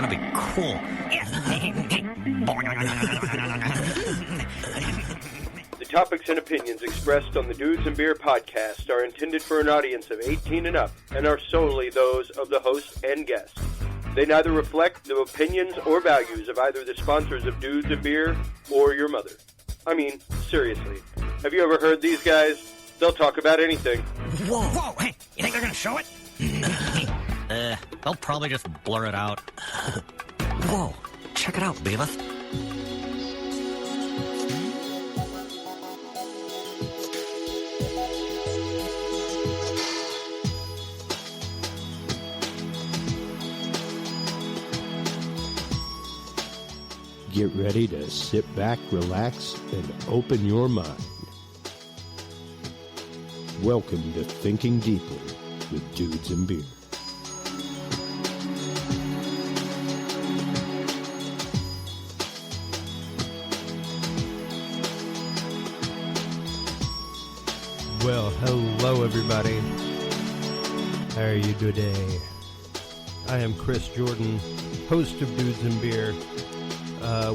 gonna be cool. The topics and opinions expressed on the Dudes and Beer podcast are intended for an audience of 18 and up and are solely those of the host and guests. They neither reflect the opinions or values of either the sponsors of Dudes and Beer or your mother. I mean, seriously, have you ever heard these guys? They'll talk about anything. Whoa, hey, you think they're gonna show it? They'll probably just blur it out. Whoa, check it out, Beavis. Get ready to sit back, relax, and open your mind. Welcome to Thinking Deeply with Dudes and Beer. Well, hello everybody. How are you today? I am Chris Jordan, host of Dudes and Beer.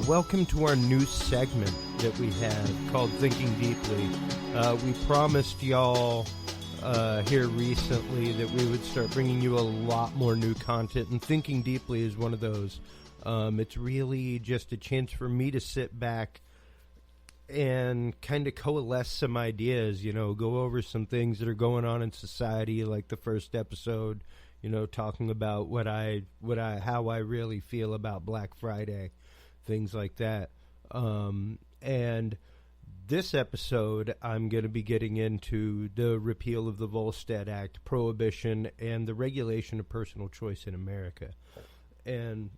Welcome to our new segment that we have called Thinking Deeply. We promised y'all here recently that we would start bringing you a lot more new content, and Thinking Deeply is one of those. It's really just a chance for me to sit back and kind of coalesce some ideas, go over some things that are going on in society, like the first episode, talking about how I really feel about Black Friday. Things like that. And this episode, I'm going to be getting into the repeal of the Volstead Act, Prohibition, and the regulation of personal choice in America. And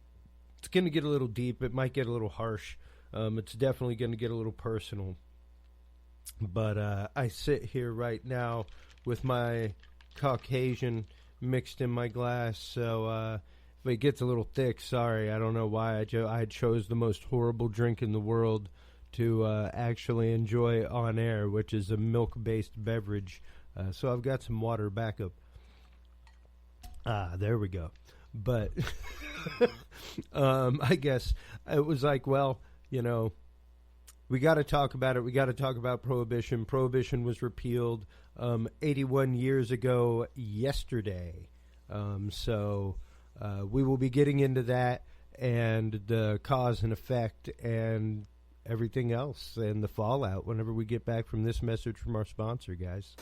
it's going to get a little deep. It might get a little harsh. It's definitely going to get a little personal. But I sit here right now with my Caucasian mixed in my glass, so if it gets a little thick, sorry. I don't know why I chose the most horrible drink in the world to actually enjoy on air, which is a milk-based beverage. So I've got some water backup. There we go. But I guess it was like, well, we got to talk about it. We got to talk about Prohibition. Prohibition was repealed 81 years ago yesterday. So we will be getting into that and the cause and effect and everything else and the fallout whenever we get back from this message from our sponsor, guys.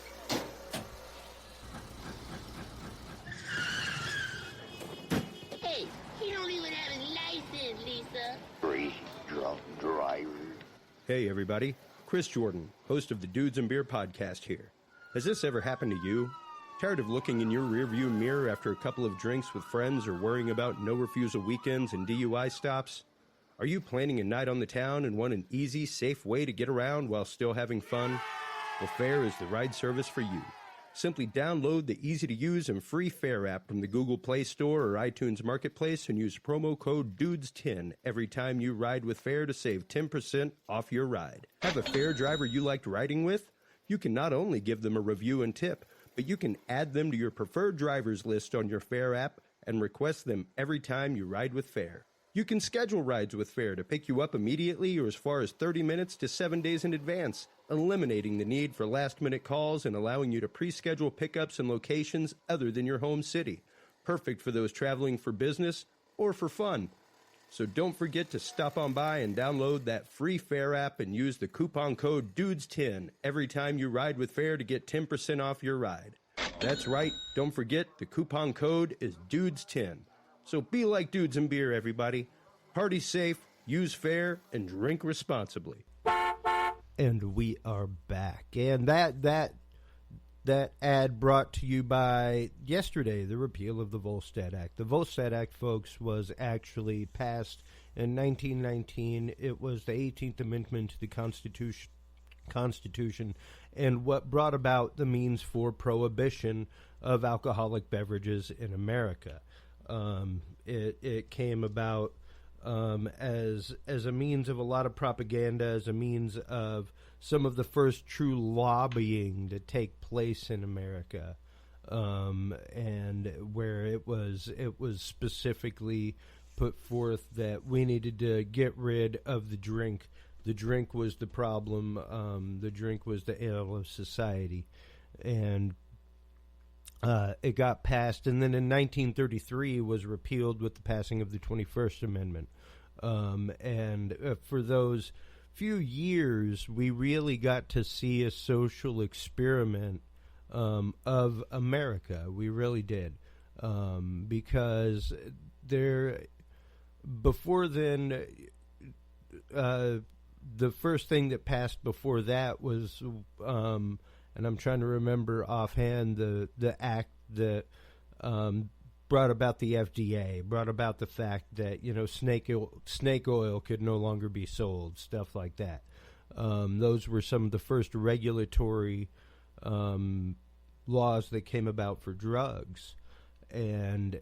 Hey, he don't even have his license, Lisa. Three drunk drivers. Hey, everybody. Chris Jordan, host of the Dudes and Beer podcast here. Has this ever happened to you? Tired of looking in your rearview mirror after a couple of drinks with friends or worrying about no-refusal weekends and DUI stops? Are you planning a night on the town and want an easy, safe way to get around while still having fun? Well, Fare is the ride service for you. Simply download the easy-to-use and free Fare app from the Google Play Store or iTunes Marketplace and use promo code DUDES10 every time you ride with Fare to save 10% off your ride. Have a Fare driver you liked riding with? You can not only give them a review and tip, but you can add them to your preferred drivers list on your Fare app and request them every time you ride with Fare. You can schedule rides with Fare to pick you up immediately or as far as 30 minutes to 7 days in advance, eliminating the need for last-minute calls and allowing you to pre-schedule pickups in locations other than your home city. Perfect for those traveling for business or for fun. So don't forget to stop on by and download that free Fare app and use the coupon code DUDES10 every time you ride with Fare to get 10% off your ride. That's right, don't forget the coupon code is DUDES10. So be like Dudes and Beer, everybody. Party safe, use Fare, and drink responsibly. And we are back. And that ad brought to you by yesterday, the repeal of the Volstead Act. The Volstead Act, folks, was actually passed in 1919. It was the 18th Amendment to the Constitution, and what brought about the means for prohibition of alcoholic beverages in America. It came about as a means of a lot of propaganda, as a means of some of the first true lobbying to take place in America, and where it was specifically put forth that we needed to get rid of the drink. The drink was the problem. The drink was the ale of society. And it got passed. And then in 1933 was repealed with the passing of the 21st Amendment. For those few years, we really got to see a social experiment of America. We really did. Because before then, the first thing that passed before that was, and I'm trying to remember offhand, the act that brought about the FDA, brought about the fact that, snake oil could no longer be sold, stuff like that. Those were some of the first regulatory laws that came about for drugs. And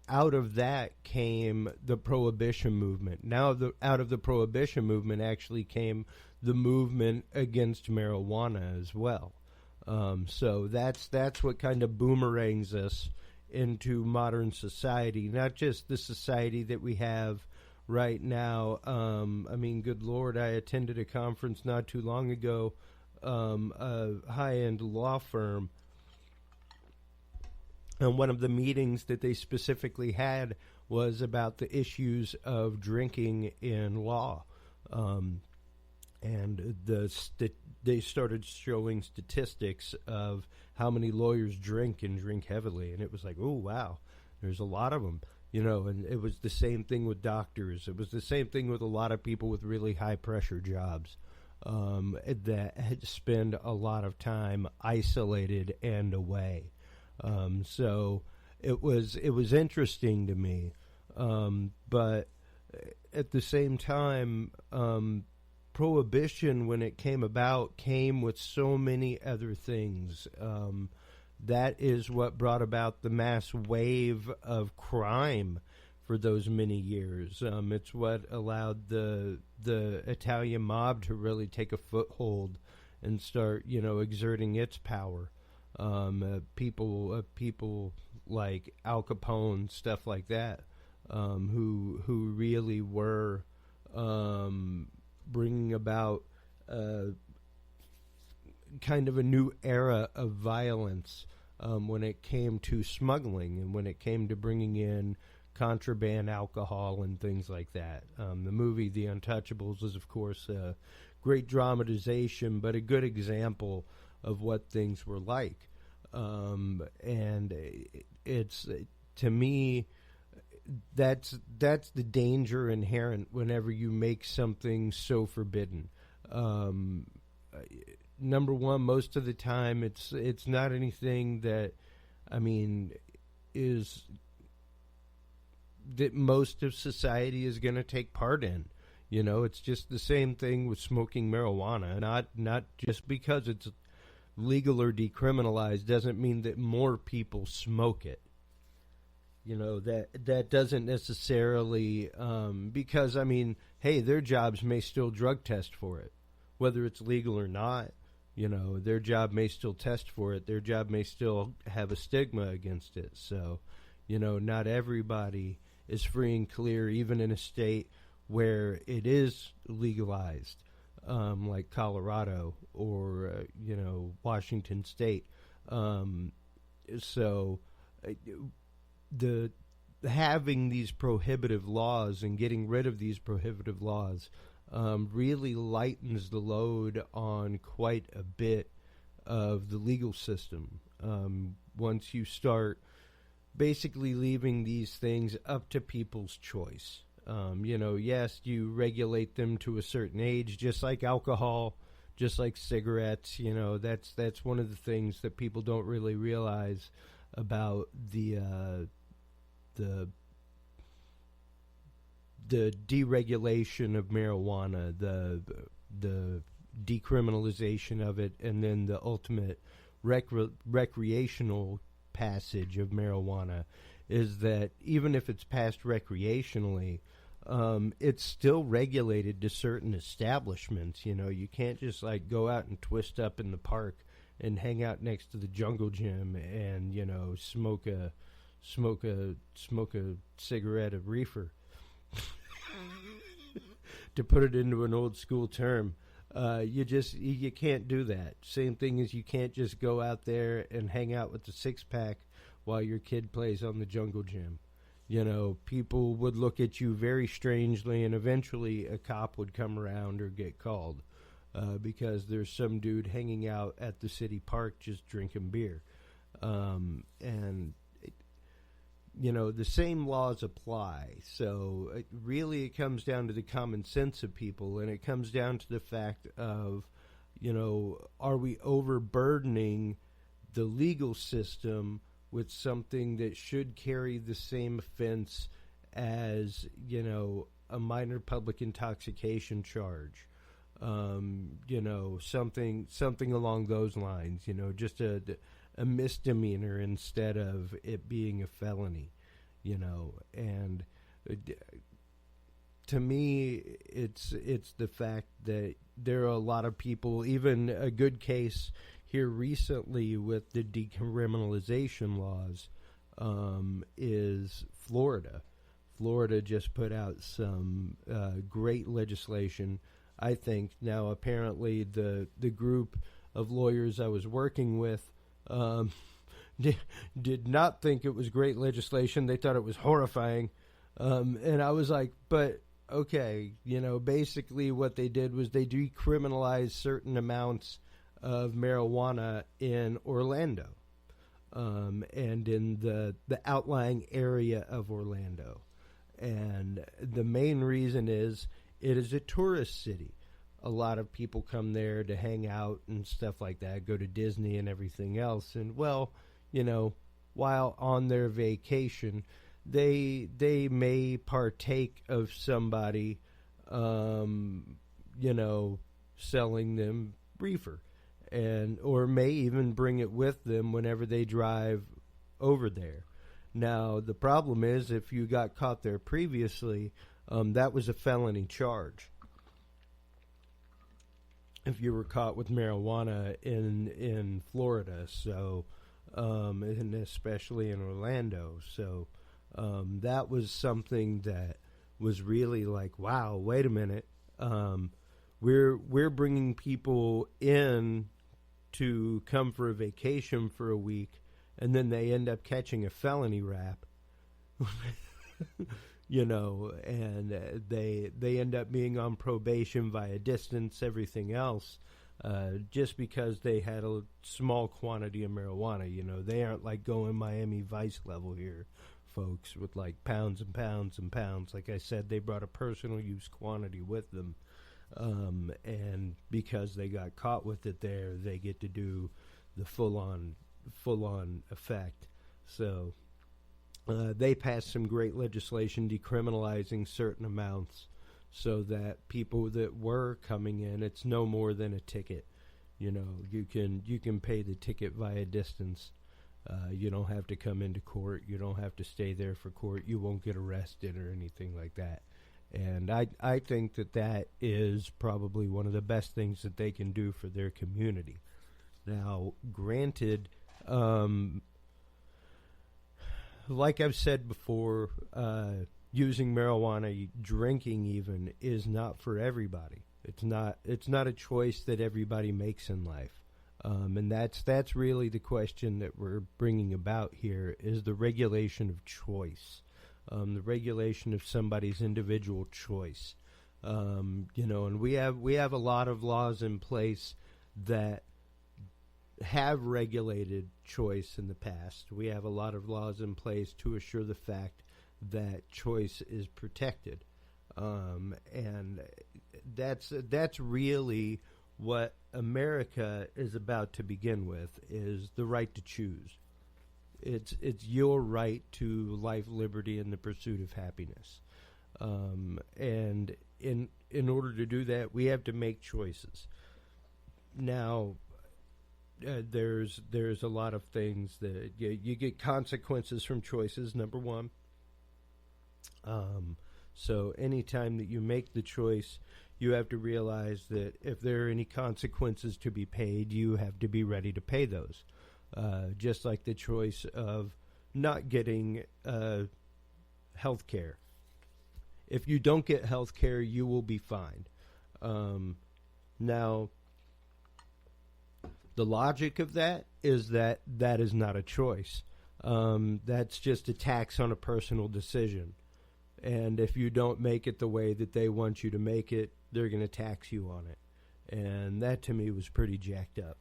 out of that came the Prohibition movement. Now, out of the Prohibition movement actually came the movement against marijuana as well. So that's what kind of boomerangs us into modern society, not just the society that we have right now. Good Lord, I attended a conference not too long ago, a high-end law firm. And one of the meetings that they specifically had was about the issues of drinking in law. And they started showing statistics of how many lawyers drink and drink heavily. And it was like, oh, wow, there's a lot of them. And it was the same thing with doctors. It was the same thing with a lot of people with really high-pressure jobs that had to spend a lot of time isolated and away. So it was interesting to me, but at the same time, Prohibition, when it came about, came with so many other things. That is what brought about the mass wave of crime for those many years. It's what allowed the Italian mob to really take a foothold and start, exerting its power. People like Al Capone, stuff like that, who really were bringing about kind of a new era of violence when it came to smuggling and when it came to bringing in contraband alcohol and things like that. The movie The Untouchables is, of course, a great dramatization, but a good example of what things were like. And it's, to me, that's the danger inherent whenever you make something so forbidden. Number one, most of the time it's not anything that, is that most of society is going to take part in. It's just the same thing with smoking marijuana. Not just because it's legal or decriminalized doesn't mean that more people smoke it. That doesn't necessarily, because, hey, their jobs may still drug test for it, whether it's legal or not. Their job may still test for it. Their job may still have a stigma against it. So, not everybody is free and clear, even in a state where it is legalized, like Colorado or, Washington State. So the having these prohibitive laws and getting rid of these prohibitive laws really lightens the load on quite a bit of the legal system. Once you start basically leaving these things up to people's choice. Yes, you regulate them to a certain age, just like alcohol, just like cigarettes. That's one of the things that people don't really realize about the deregulation of marijuana, the decriminalization of it, and then the ultimate recreational passage of marijuana is that even if it's passed recreationally, it's still regulated to certain establishments. You can't just go out and twist up in the park and hang out next to the jungle gym and smoke smoke a cigarette of reefer. To put it into an old school term, you can't do that. Same thing as you can't just go out there and hang out with the 6-pack while your kid plays on the jungle gym. You know, people would look at you very strangely, and eventually a cop would come around or get called because there's some dude hanging out at the city park just drinking beer. You know, the same laws apply. So it comes down to the common sense of people, and it comes down to the fact of, you know, are we overburdening the legal system with something that should carry the same offense as, you know, a minor public intoxication charge? You know, something along those lines, you know, just a misdemeanor instead of it being a felony, you know. And to me, it's the fact that there are a lot of people, even a good case here recently with the decriminalization laws is Florida. Florida just put out some great legislation, I think. Now, apparently, the group of lawyers I was working with did not think it was great legislation. They thought it was horrifying. And I was like, but okay, you know, basically what they did was they decriminalized certain amounts of marijuana in Orlando, and in the outlying area of Orlando. And the main reason is it is a tourist city. A lot of people come there to hang out and stuff like that, go to Disney and everything else. And, well, you know, while on their vacation, they may partake of somebody, you know, selling them reefer, or may even bring it with them whenever they drive over there. Now, the problem is if you got caught there previously, that was a felony charge. If you were caught with marijuana in Florida, so and especially in Orlando, so that was something that was really like, wow, wait a minute, we're bringing people in to come for a vacation for a week, and then they end up catching a felony rap. You know, and they end up being on probation via distance, everything else, just because they had a small quantity of marijuana. You know, they aren't like going Miami Vice level here, folks, with like pounds and pounds and pounds. Like I said, they brought a personal use quantity with them, and because they got caught with it there, they get to do the full on effect. So. They passed some great legislation decriminalizing certain amounts so that people that were coming in, it's no more than a ticket. You know, you can pay the ticket via distance. You don't have to come into court. You don't have to stay there for court. You won't get arrested or anything like that. And I think that is probably one of the best things that they can do for their community. Now, granted, like I've said before, using marijuana, drinking even, is not for everybody. It's not a choice that everybody makes in life, and that's really the question that we're bringing about here: is the regulation of choice, the regulation of somebody's individual choice. You know, and we have a lot of laws in place that have regulated choice in the past. We have a lot of laws in place to assure the fact that choice is protected, and that's really what America is about to begin with, is the right to choose. It's your right to life, liberty, and the pursuit of happiness, and in order to do that, we have to make choices. Now, there's a lot of things that you get consequences from choices, number one. So anytime that you make the choice, you have to realize that if there are any consequences to be paid, you have to be ready to pay those. Just like the choice of not getting health care. If you don't get health care, you will be fined. Now, the logic of that is that is not a choice. That's just a tax on a personal decision. And if you don't make it the way that they want you to make it, they're going to tax you on it. And that, to me, was pretty jacked up.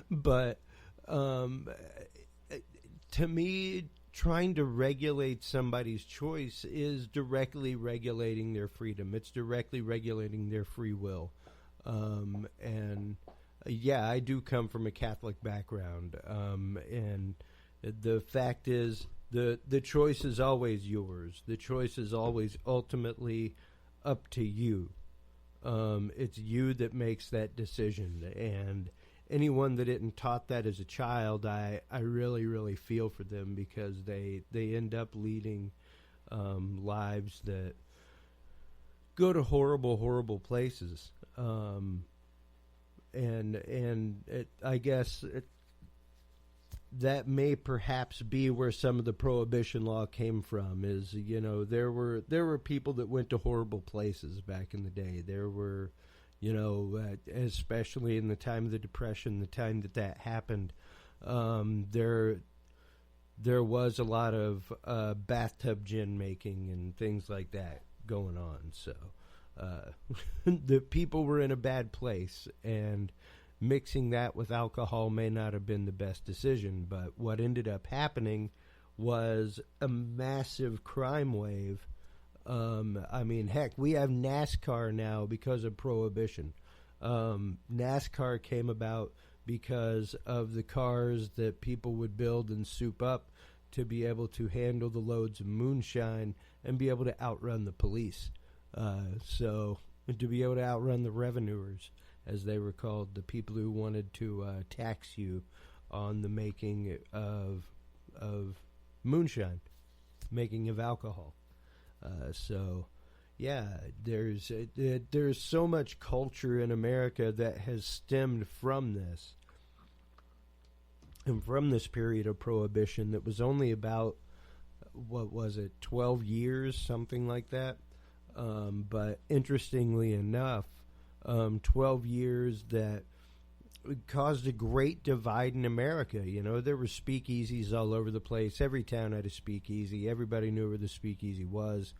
But to me, trying to regulate somebody's choice is directly regulating their freedom. It's directly regulating their free will. And yeah, I do come from a Catholic background. And the fact is, the choice is always yours. The choice is always ultimately up to you. It's you that makes that decision. And anyone that isn't taught that as a child, I really, really feel for them, because they end up leading lives that go to horrible, horrible places. I guess that may perhaps be where some of the Prohibition law came from. Is, there were people that went to horrible places back in the day. There were, especially in the time of the Depression, the time that happened, there was a lot of bathtub gin making and things like that going on. So the people were in a bad place, and mixing that with alcohol may not have been the best decision. But what ended up happening was a massive crime wave. Heck, we have NASCAR now because of Prohibition. NASCAR came about because of the cars that people would build and soup up to be able to handle the loads of moonshine and be able to outrun the police. So to be able to outrun the revenuers, as they were called, the people who wanted to tax you on the making of moonshine, making of alcohol. So, yeah, there's so much culture in America that has stemmed from this, and from this period of Prohibition that was only about, 12 years, something like that. But interestingly enough, 12 years that caused a great divide in America. There were speakeasies all over the place. Every town had a speakeasy. Everybody knew where the speakeasy was.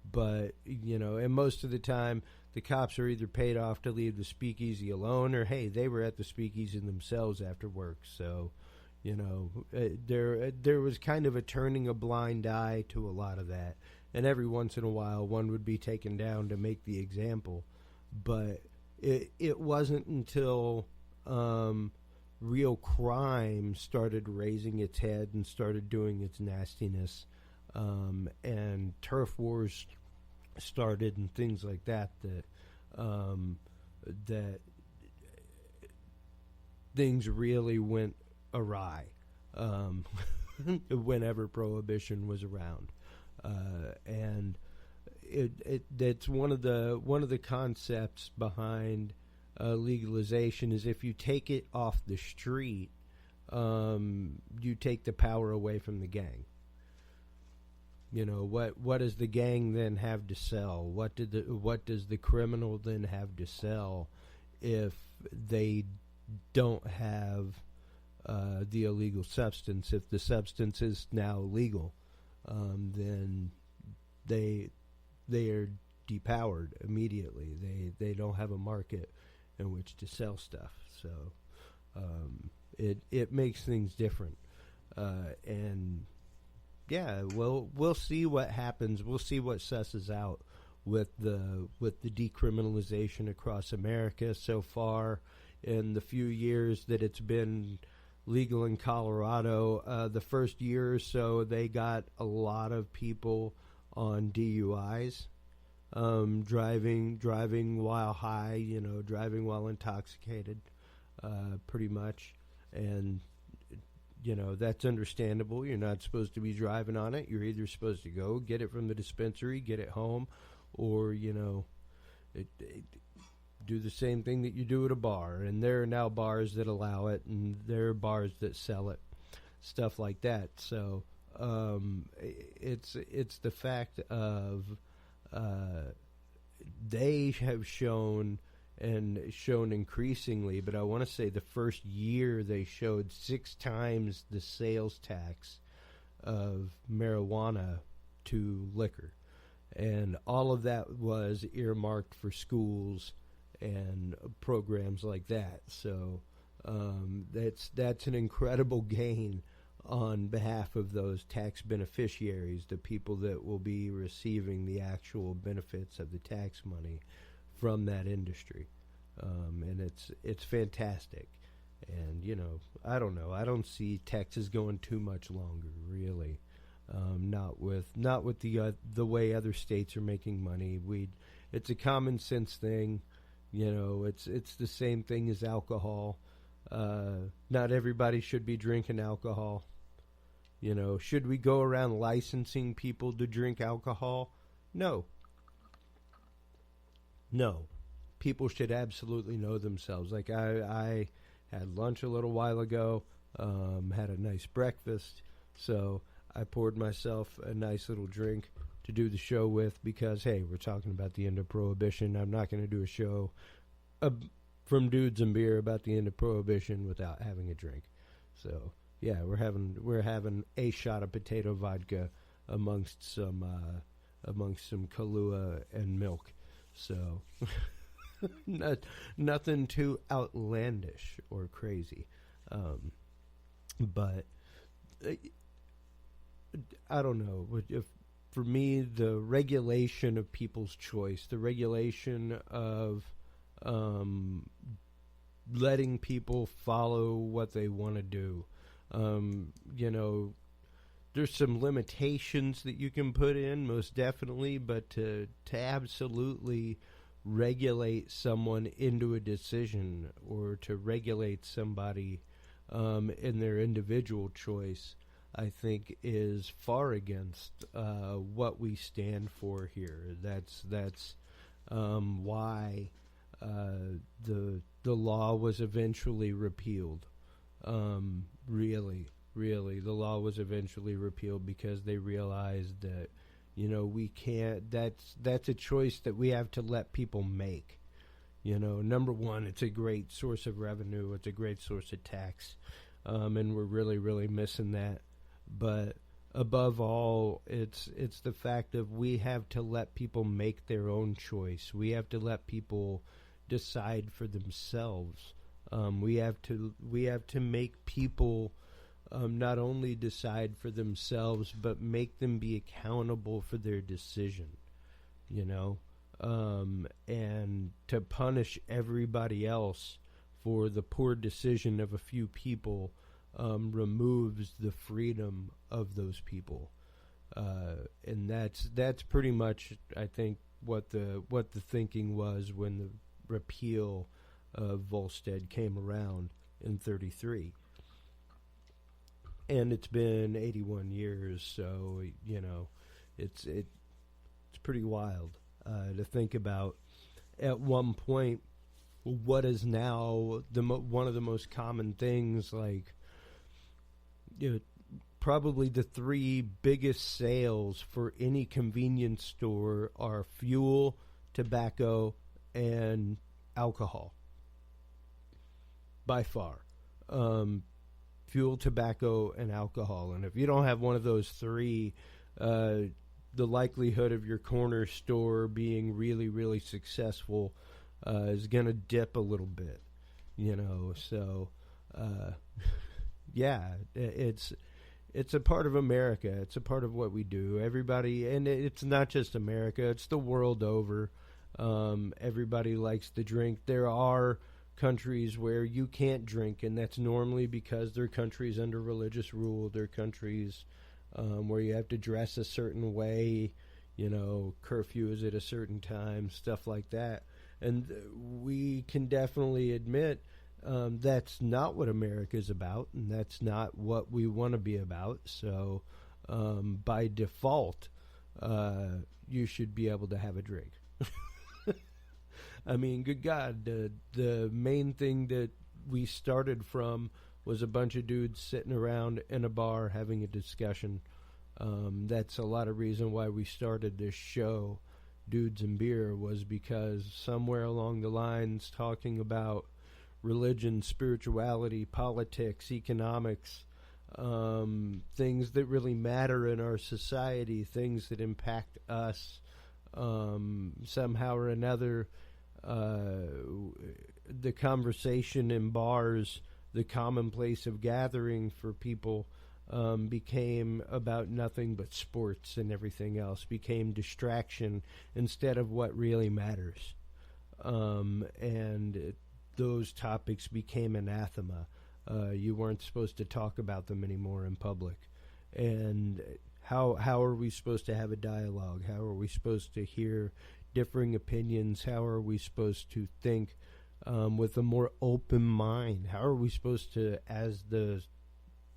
But, and most of the time, the cops are either paid off to leave the speakeasy alone, or, hey, they were at the speakeasy themselves after work. So, there was kind of a turning a blind eye to a lot of that. And every once in a while, one would be taken down to make the example. But it wasn't until real crime started raising its head and started doing its nastiness, and turf wars started and things like that, that things really went awry whenever Prohibition was around. And that's one of the concepts behind legalization, is if you take it off the street, you take the power away from the gang. What does the gang then have to sell? What does the criminal then have to sell if they don't have the illegal substance? If the substance is now legal, then they are depowered immediately. They don't have a market in which to sell stuff. So it makes things different. And yeah, we'll see what happens. We'll see what susses out with the decriminalization across America so far. In the few years that it's been legal in Colorado, the first year or so, they got a lot of people on DUIs, driving while high, driving while intoxicated, pretty much. And, that's understandable. You're not supposed to be driving on it. You're either supposed to go get it from the dispensary, get it home, or, do the same thing that you do at a bar. And there are now bars that allow it, and there are bars that sell it. stuff like that. So it's the fact of they have shown increasingly, but I want to say the first year they showed 6 times the sales tax of marijuana to liquor. And all of that was earmarked for schools and programs like that. So that's an incredible gain on behalf of those tax beneficiaries, the people that will be receiving the actual benefits of the tax money from that industry. And it's fantastic. And, I don't know. I don't see Texas going too much longer, really. Not with the way other states are making money. It's a common sense thing. It's the same thing as alcohol. Not everybody should be drinking alcohol. Should we go around licensing people to drink alcohol? No. People should absolutely know themselves. Like I had lunch a little while ago, had a nice breakfast, so I poured myself a nice little drink to do the show with because, hey, we're talking about the end of Prohibition. I'm not going to do a show from Dudes and Beer about the end of Prohibition without having a drink. So, yeah, we're having a shot of potato vodka amongst some Kahlua and milk. So, nothing too outlandish or crazy. But I don't know. For me, the regulation of people's choice, the regulation of letting people follow what they want to do. There's some limitations that you can put in, most definitely, but to absolutely regulate someone into a decision or to regulate somebody in their individual choice, I think is far against what we stand for here. That's why the law was eventually repealed. Really, the law was eventually repealed because they realized that we can't. That's a choice that we have to let people make. Number one, it's a great source of revenue. It's a great source of tax, and we're really missing that. But above all, it's the fact that we have to let people make their own choice. We have to let people decide for themselves. We have to make people not only decide for themselves, but make them be accountable for their decision. And to punish everybody else for the poor decision of a few people removes the freedom of those people, and that's pretty much, I think, what the thinking was when the repeal of Volstead came around in 1933. And it's been 81 years, so it's pretty wild to think about. At one point, what is now one of the most common things, like probably the 3 biggest sales for any convenience store are fuel, tobacco, and alcohol. By far. Fuel, tobacco, and alcohol. And if you don't have one of those 3, the likelihood of your corner store being really successful is going to dip a little bit. So yeah, it's a part of America. It's a part of what we do. Everybody, and it's not just America, it's the world over. Everybody likes to drink. There are countries where you can't drink, and that's normally because they're countries under religious rule. They're countries where you have to dress a certain way, curfew is at a certain time, stuff like that. And we can definitely admit that's not what America's about, and that's not what we want to be about. So by default, you should be able to have a drink. I mean, good God, the main thing that we started from was a bunch of dudes sitting around in a bar having a discussion. That's a lot of reason why we started this show, Dudes and Beer, was because somewhere along the lines talking about religion, spirituality, politics, economics, things that really matter in our society, things that impact us somehow or another. The conversation in bars, the commonplace of gathering for people, became about nothing but sports, and everything else became distraction instead of what really matters. And those topics became anathema. You weren't supposed to talk about them anymore in public. And how are we supposed to have a dialogue? How are we supposed to hear differing opinions? How are we supposed to think with a more open mind? How are we supposed to, as the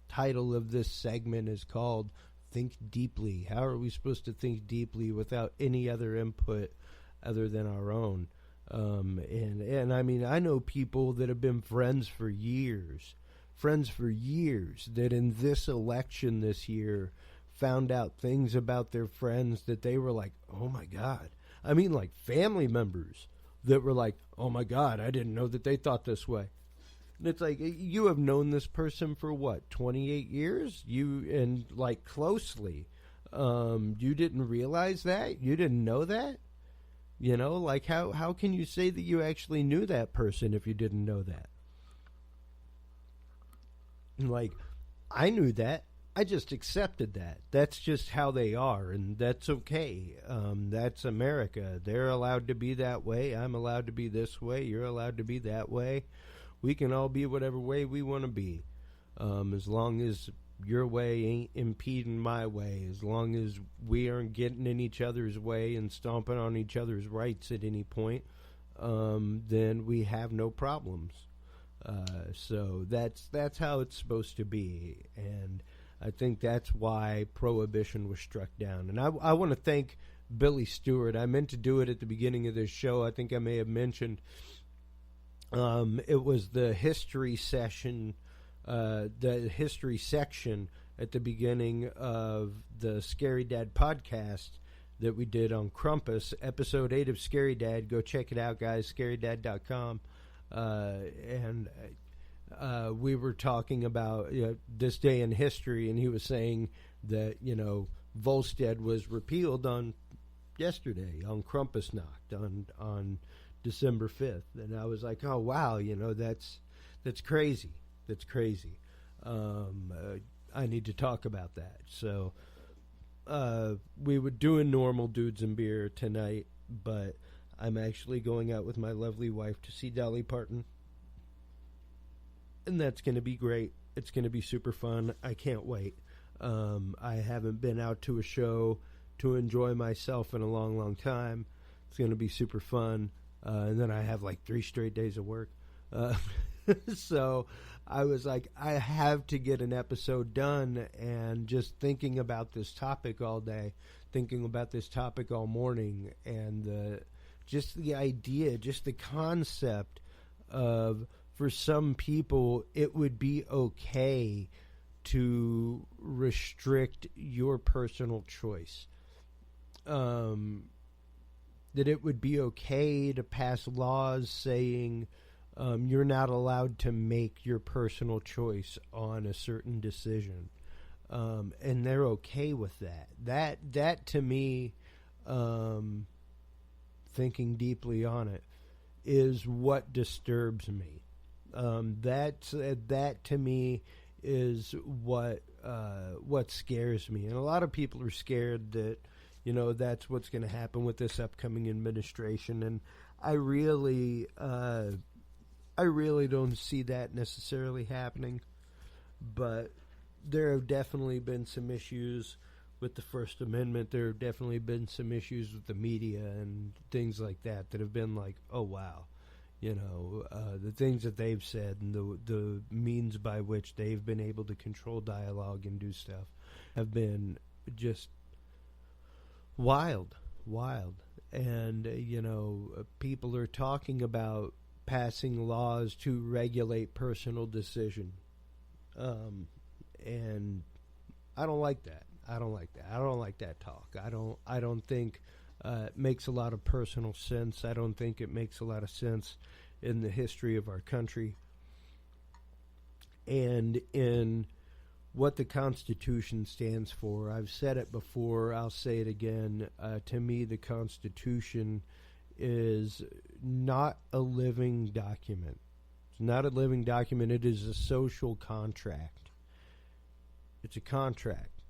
title of this segment is called, think deeply? How are we supposed to think deeply without any other input other than our own? And I mean, I know people that have been friends for years, that in this election this year found out things about their friends that they were like, oh my God. I mean, like family members that were like, oh my God, I didn't know that they thought this way. And it's like, you have known this person for what, 28 years? And like closely. You didn't realize that? You didn't know that? You know, like how can you say that you actually knew that person if you didn't know that? Like, I knew that. I just accepted that. That's just how they are, and that's okay. That's America. They're allowed to be that way. I'm allowed to be this way. You're allowed to be that way. We can all be whatever way we want to be, as long as your way ain't impeding my way, as long as we aren't getting in each other's way and stomping on each other's rights at any point, then we have no problems. So that's how it's supposed to be, and I think that's why Prohibition was struck down. And I want to thank Billy Stewart. I meant to do it at the beginning of this show. I think I may have mentioned it was the history session, the history section at the beginning of the Scary Dad podcast that we did on Krampus, episode 8 of Scary Dad. Go check it out, guys, scarydad.com. And we were talking about this day in history, and he was saying that, Volstead was repealed on yesterday, on Krampusnacht, on December 5th. And I was like, oh, wow, that's crazy. That's crazy. I need to talk about that. So we were doing normal Dudes and Beer tonight, but I'm actually going out with my lovely wife to see Dolly Parton. And that's going to be great. It's going to be super fun. I can't wait. I haven't been out to a show to enjoy myself in a long, long time. It's going to be super fun. And then I have like 3 straight days of work. So I was like, I have to get an episode done. And just thinking about this topic all day, thinking about this topic all morning, and just the idea, just the concept of, for some people, it would be okay to restrict your personal choice. That it would be okay to pass laws saying you're not allowed to make your personal choice on a certain decision. And they're okay with that. That to me, thinking deeply on it, is what disturbs me. That to me is what scares me. And a lot of people are scared that, that's what's going to happen with this upcoming administration. And I really don't see that necessarily happening. But there have definitely been some issues with the First Amendment. There have definitely been some issues with the media and things like that have been like, oh, wow. The things that they've said and the means by which they've been able to control dialogue and do stuff have been just wild. And, people are talking about passing laws to regulate personal decision. And I don't like that. I don't like that talk. I don't think it makes a lot of personal sense. I don't think it makes a lot of sense in the history of our country and in what the Constitution stands for. I've said it before. I'll say it again. To me, the Constitution is not a living document. It's not a living document. It is a social contract. It's a contract.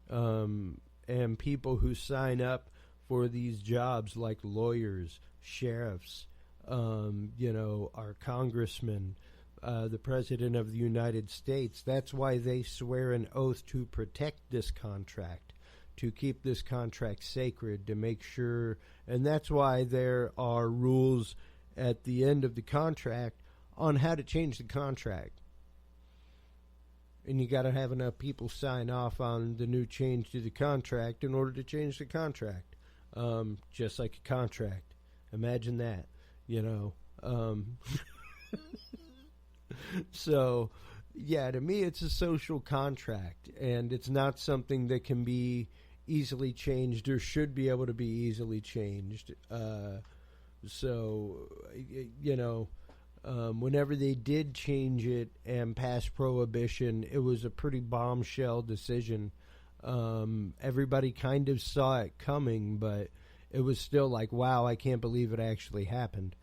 And people who sign up for these jobs, like lawyers, sheriffs, our congressmen, the President of the United States, that's why they swear an oath to protect this contract, to keep this contract sacred, to make sure, and that's why there are rules at the end of the contract on how to change the contract. And you got to have enough people sign off on the new change to the contract in order to change the contract. Just like a contract. Imagine that, So, yeah, to me it's a social contract, and it's not something that can be easily changed or should be able to be easily changed. Whenever they did change it and pass Prohibition, it was a pretty bombshell decision. Everybody kind of saw it coming, but it was still like, wow, I can't believe it actually happened.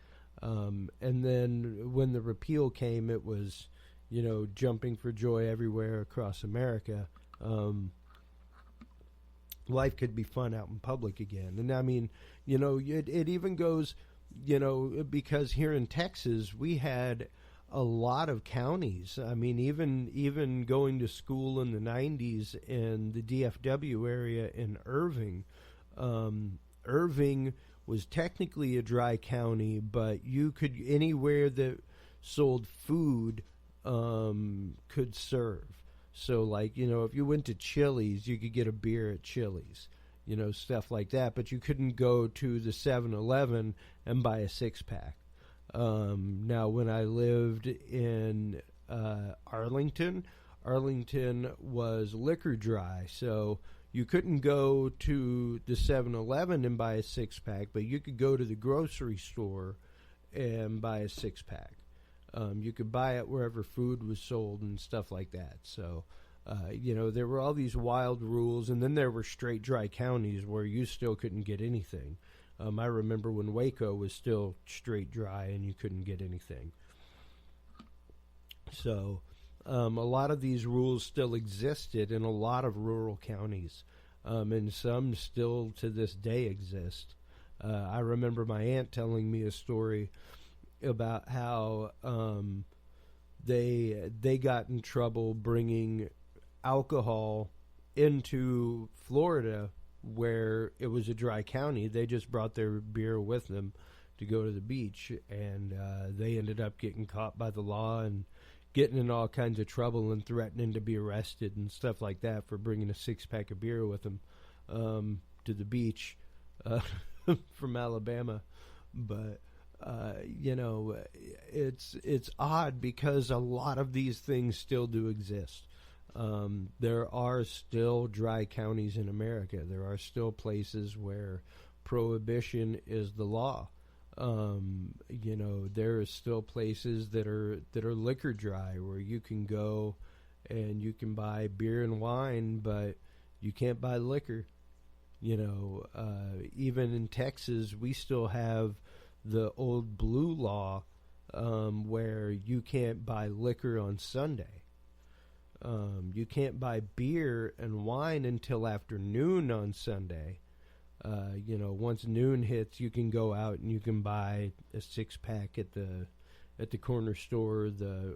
And then when the repeal came, it was, jumping for joy everywhere across America. Life could be fun out in public again. And I mean, it even goes, because here in Texas, we had a lot of counties. I mean, even going to school in the 90s in the DFW area in Irving, Irving was technically a dry county, but you could, anywhere that sold food could serve. So, like, if you went to Chili's, you could get a beer at Chili's, stuff like that. But you couldn't go to the 7-Eleven and buy a six-pack. Now, when I lived in Arlington was liquor dry, so you couldn't go to the 7-Eleven and buy a six-pack, but you could go to the grocery store and buy a six-pack. You could buy it wherever food was sold and stuff like that. So, there were all these wild rules, and then there were straight dry counties where you still couldn't get anything. I remember when Waco was still straight dry and you couldn't get anything. So, a lot of these rules still existed in a lot of rural counties, and some still to this day exist. I remember my aunt telling me a story about how they got in trouble bringing alcohol into Florida, where it was a dry county. They just brought their beer with them to go to the beach, and they ended up getting caught by the law and getting in all kinds of trouble and threatening to be arrested and stuff like that for bringing a six-pack of beer with them to the beach from Alabama. But it's odd because a lot of these things still do exist. There are still dry counties in America. There are still places where prohibition is the law. There are still places that are liquor dry, where you can go and you can buy beer and wine, but you can't buy liquor. Even in Texas, we still have the old blue law, where you can't buy liquor on Sunday. You can't buy beer and wine until after noon on Sunday. Once noon hits, you can go out and you can buy a six-pack at the corner store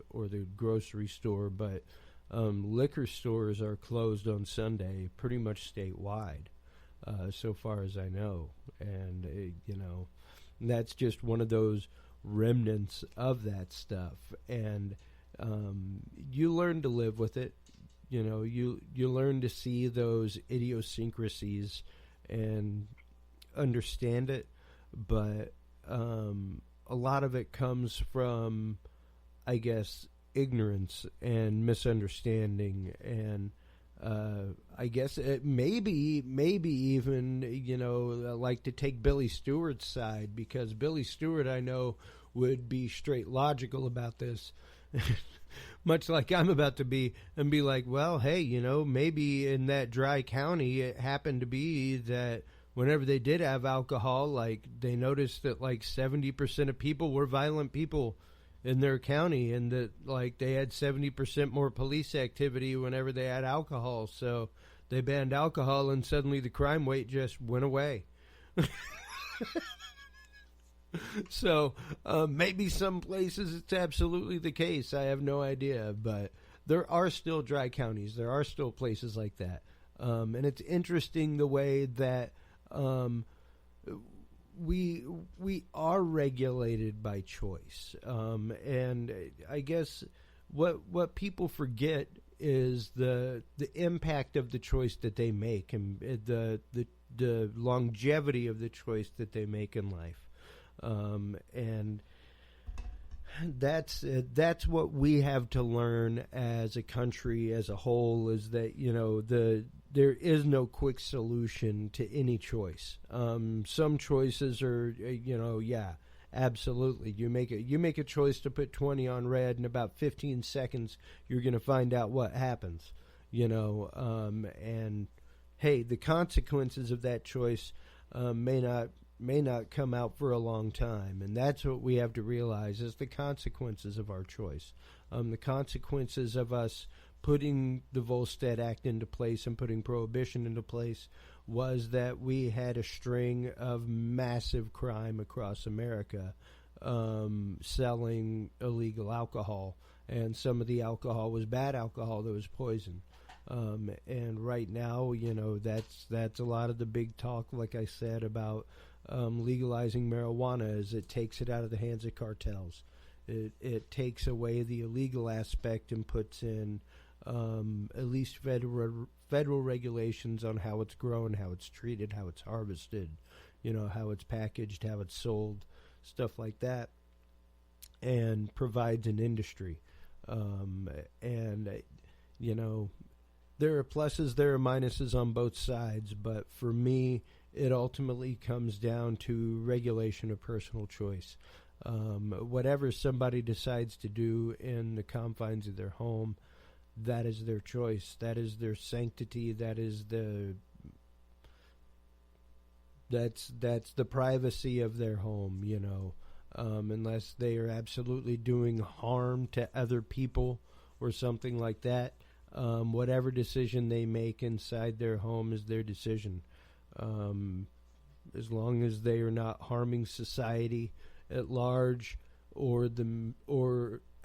or the grocery store. But liquor stores are closed on Sunday, pretty much statewide, so far as I know. And that's just one of those remnants of that stuff. And you learn to live with it. You learn to see those idiosyncrasies and understand it, but a lot of it comes from, I guess, ignorance and misunderstanding, and I guess maybe even, like to take Billy Stewart's side, because Billy Stewart, I know, would be straight logical about this, much like I'm about to be, and be like, well, hey, maybe in that dry county, it happened to be that whenever they did have alcohol, like, they noticed that like 70% of people were violent people in their county, and that like they had 70% more police activity whenever they had alcohol. So they banned alcohol, and suddenly the crime rate just went away. So maybe some places it's absolutely the case. I have no idea, but there are still dry counties. There are still places like that, and it's interesting the way that we are regulated by choice, and I guess what people forget is the impact of the choice that they make, and the longevity of the choice that they make in life, and that's what we have to learn as a country as a whole, is that there is no quick solution to any choice. Some choices are, absolutely. You make a choice to put 20 on red, in about 15 seconds, you're going to find out what happens. And hey, the consequences of that choice may not come out for a long time, and that's what we have to realize is the consequences of our choice. The consequences of us putting the Volstead Act into place and putting Prohibition into place was that we had a string of massive crime across America, selling illegal alcohol, and some of the alcohol was bad alcohol that was poison. And right now, that's a lot of the big talk, like I said, about legalizing marijuana, is it takes it out of the hands of cartels. It takes away the illegal aspect and puts in at least federal regulations on how it's grown, how it's treated, how it's harvested, how it's packaged, how it's sold, stuff like that, and provides an industry. There are pluses, there are minuses on both sides, but for me, it ultimately comes down to regulation of personal choice. Whatever somebody decides to do in the confines of their home, that is their choice. That is their sanctity. That's the privacy of their home, unless they are absolutely doing harm to other people or something like that. Whatever decision they make inside their home is their decision. As long as they are not harming society at large or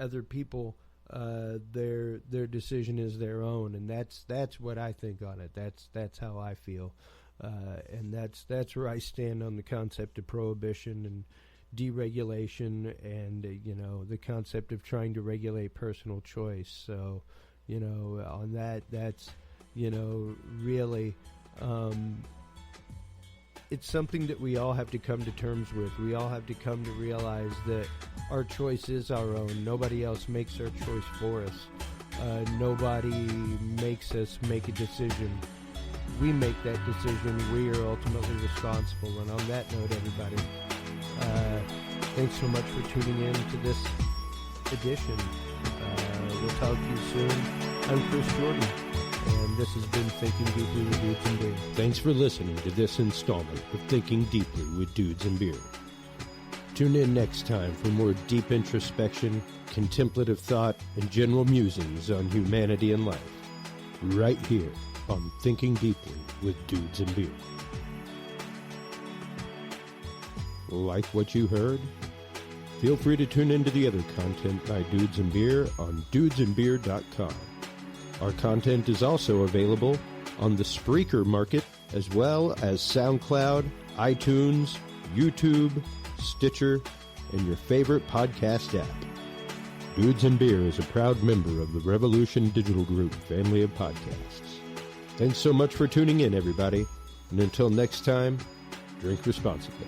other people, their decision is their own, and that's what I think on it. That's how I feel, and that's where I stand on the concept of prohibition and deregulation, and the concept of trying to regulate personal choice. So, on that's really. It's something that we all have to come to terms with. We all have to come to realize that our choice is our own. Nobody else makes our choice for us. Nobody makes us make a decision. We make that decision. We are ultimately responsible. And on that note, everybody, thanks so much for tuning in to this edition. We'll talk to you soon. I'm Chris Jordan, and this has been Thinking Deeply with Dudes and Beer. Thanks for listening to this installment of Thinking Deeply with Dudes and Beer. Tune in next time for more deep introspection, contemplative thought, and general musings on humanity and life. Right here on Thinking Deeply with Dudes and Beer. Like what you heard? Feel free to tune into the other content by Dudes and Beer on dudesandbeer.com. Our content is also available on the Spreaker market, as well as SoundCloud, iTunes, YouTube, Stitcher, and your favorite podcast app. Dudes and Beer is a proud member of the Revolution Digital Group family of podcasts. Thanks so much for tuning in, everybody. And until next time, drink responsibly.